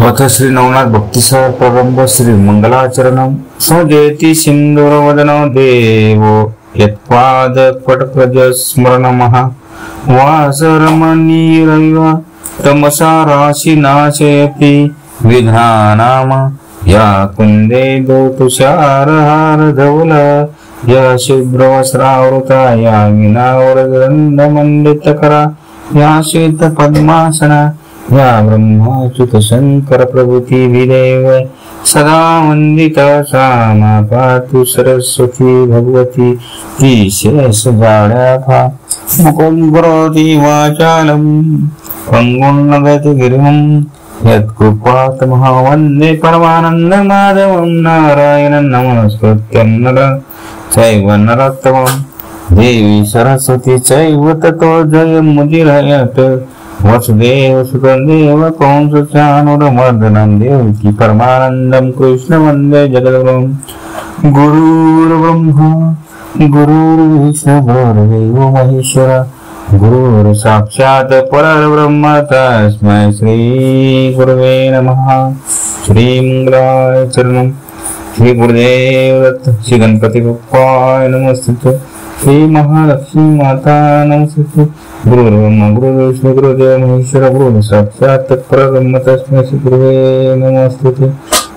अथ श्री नवनाथ भक्तिसार प्रारंभ श्री मंगलाचरणम स्वजयति सिंदूरवदनो देवो यत्पाद पटकज स्मरणमः वासरमणीरैव तमसा राशि नाशयति विघ्नानाम या कुंदे तुषारहार धवल या शुभ्रवस्त्रावृता या मीनावरगन्धमण्डितकरा या श्वेत पद्मासना या ब्रह्माच्युत शंकर प्रभृति विदेव सदा वंदिता सा मा पातु सरस्वती भगवती ईशेष जाड्याफा मुकुं करोति वाचालं पंगुं लंघयति गिरिं यत्कृपातमहं वन्दे परमानन्दमाधवं नारायणं नमस्कृत्यं नरं चैव नरोत्तमं देवी सरस्वती चैव ततो जयमुदीरयत् वसुदेव सुतं देव कंसचाणूरमर्दनं देवकी परमानन्दं कृष्ण वन्दे जगद्गुरुं गुरुर्ब्रह्मा गुरुर्विष्णु गुरुर्देवो महेश्वर गुरुर्साक्षात् परब्रह्म तस्मै श्री गुरवे नमः। श्री मंगलाय चरणं श्री गुरुदेव दत्त श्री गणपति बप्पाय नमस्ते श्री महालक्ष्मी माता नमस्ते गुरुर्ब्रह्मा गुरुर्विष्णु गुरुदेव महेश्वर गुरु साक्षात् परब्रह्म तस्मै श्री गुरुवे नमस्ते।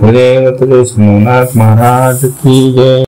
गुरुदेव दत्त श्री नवनाथ महाराज की जय।